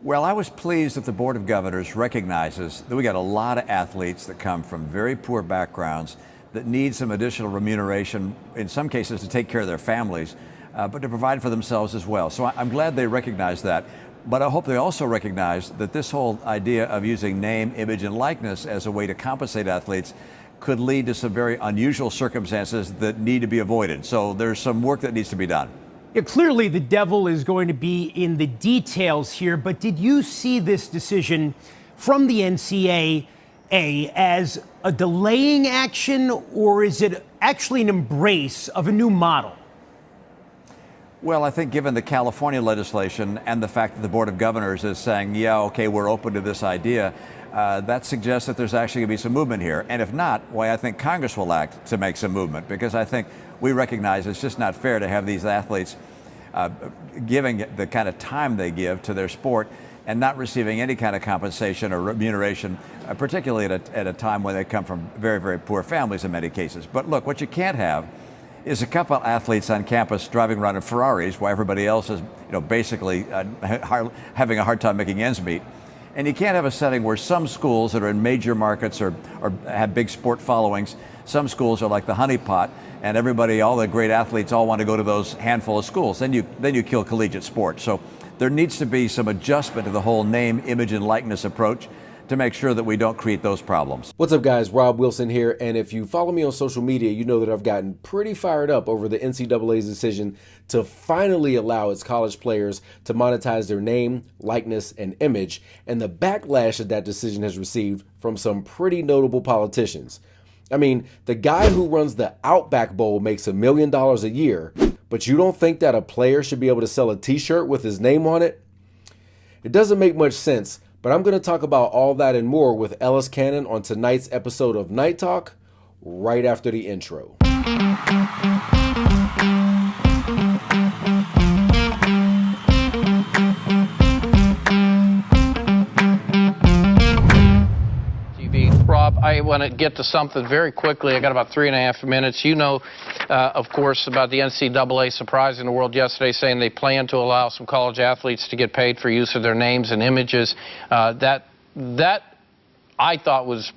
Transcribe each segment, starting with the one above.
Well, I was pleased that the Board of Governors recognizes that we got a lot of athletes that come from very poor backgrounds that need some additional remuneration, in some cases to take care of their families, but to provide for themselves as well. So I'm glad they recognize that. But I hope they also recognize that this whole idea of using name, image, and likeness as a way to compensate athletes could lead to some very unusual circumstances that need to be avoided. So there's some work that needs to be done. Yeah, clearly the devil is going to be in the details here, but did you see this decision from the NCAA as a delaying action, or is it actually an embrace of a new model? Well, I think given the California legislation and the fact that the Board of Governors is saying, yeah, okay, we're open to this idea, that suggests that there's actually going to be some movement here. And if not, why, I think Congress will act to make some movement, because I think we recognize it's just not fair to have these athletes giving the kind of time they give to their sport and not receiving any kind of compensation or remuneration, particularly at a time when they come from very, very poor families in many cases. But look, what you can't have is a couple of athletes on campus driving around in Ferraris while everybody else is, basically having a hard time making ends meet. And you can't have a setting where some schools that are in major markets or have big sport followings, some schools are like the honeypot, and everybody, all the great athletes, all want to go to those handful of schools. Then you kill collegiate sport. So there needs to be some adjustment to the whole name, image, and likeness approach to make sure that we don't create those problems. What's up, guys? Rob Wilson here, and if you follow me on social media, you know that I've gotten pretty fired up over the NCAA's decision to finally allow its college players to monetize their name, likeness, and image, and the backlash that that decision has received from some pretty notable politicians. I mean, the guy who runs the Outback Bowl makes $1 million a year, but you don't think that a player should be able to sell a t-shirt with his name on it? It doesn't make much sense, but I'm going to talk about all that and more with Ellis Cannon on tonight's episode of Night Talk, right after the intro. Rob, I want to get to something very quickly. I got about 3.5 minutes. You know, of course, about the NCAA surprising the world yesterday, saying they plan to allow some college athletes to get paid for use of their names and images. That I thought was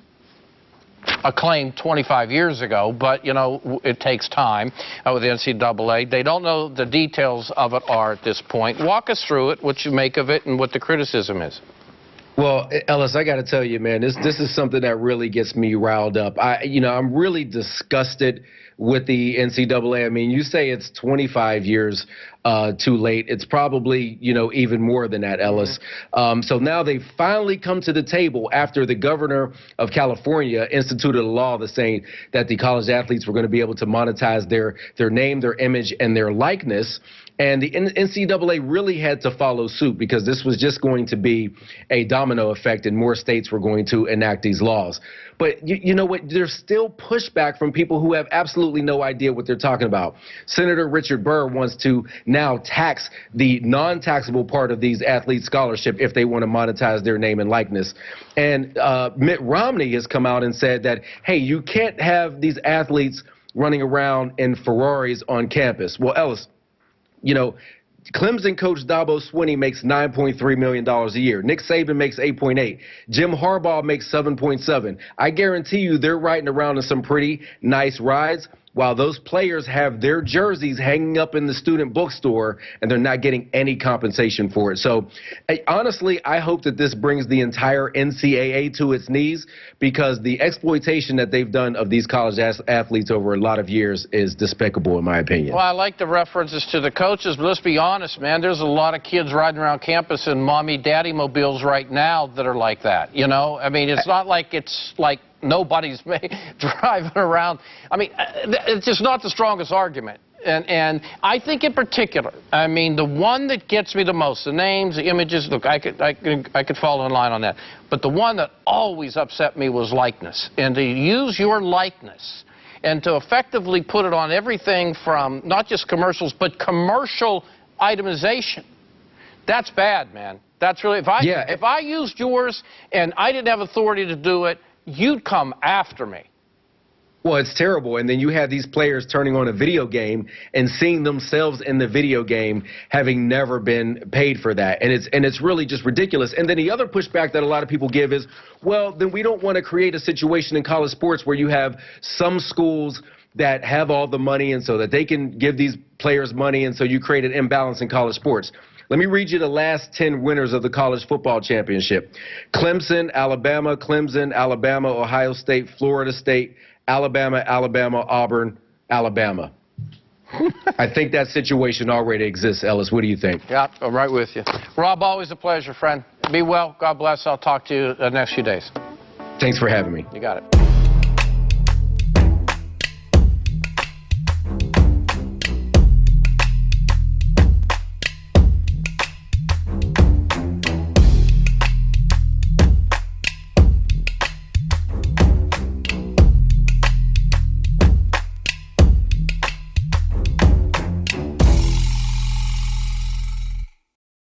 a claim 25 years ago, but, it takes time with the NCAA. They don't know the details of it are at this point. Walk us through it, what you make of it, and what the criticism is. Well, Ellis, I got to tell you, man, this is something that really gets me riled up. I'm really disgusted with the NCAA. I mean, you say it's 25 years too late. It's probably, even more than that, Ellis. So now they finally come to the table after the governor of California instituted a law that's saying that the college athletes were going to be able to monetize their name, their image, and their likeness. And the NCAA really had to follow suit because this was just going to be a domino effect and more states were going to enact these laws. But you know what? There's still pushback from people who have absolutely no idea what they're talking about. Senator Richard Burr wants to now tax the non-taxable part of these athletes' scholarship if they want to monetize their name and likeness. And Mitt Romney has come out and said that, hey, you can't have these athletes running around in Ferraris on campus. Well, Ellis, Clemson coach Dabo Swinney makes $9.3 million a year. Nick Saban makes $8.8. Jim Harbaugh makes $7.7. I guarantee you they're riding around in some pretty nice rides while those players have their jerseys hanging up in the student bookstore and they're not getting any compensation for it. So honestly, I hope that this brings the entire NCAA to its knees because the exploitation that they've done of these college athletes over a lot of years is despicable, in my opinion. Well, I like the references to the coaches, but let's be honest, man, there's a lot of kids riding around campus in mommy-daddy mobiles right now that are like that, I mean, it's not like it's like nobody's driving around. I mean, it's just not the strongest argument. And I think in particular, I mean, the one that gets me the most, the names, the images, look, I could follow in line on that. But the one that always upset me was likeness. And to use your likeness and to effectively put it on everything from not just commercials, but commercial itemization, that's bad, man. That's really, if I used yours and I didn't have authority to do it, you'd come after me. Well, it's terrible. And then you have these players turning on a video game and seeing themselves in the video game having never been paid for that. And it's really just ridiculous. And then the other pushback that a lot of people give is, well, then we don't want to create a situation in college sports where you have some schools that have all the money and so that they can give these players money, and so you create an imbalance in college sports. Let me read you the last 10 winners of the college football championship. Clemson, Alabama, Ohio State, Florida State, Alabama, Auburn, Alabama. I think that situation already exists, Ellis. What do you think? Yeah, I'm right with you. Rob, always a pleasure, friend. Be well. God bless. I'll talk to you the next few days. Thanks for having me. You got it.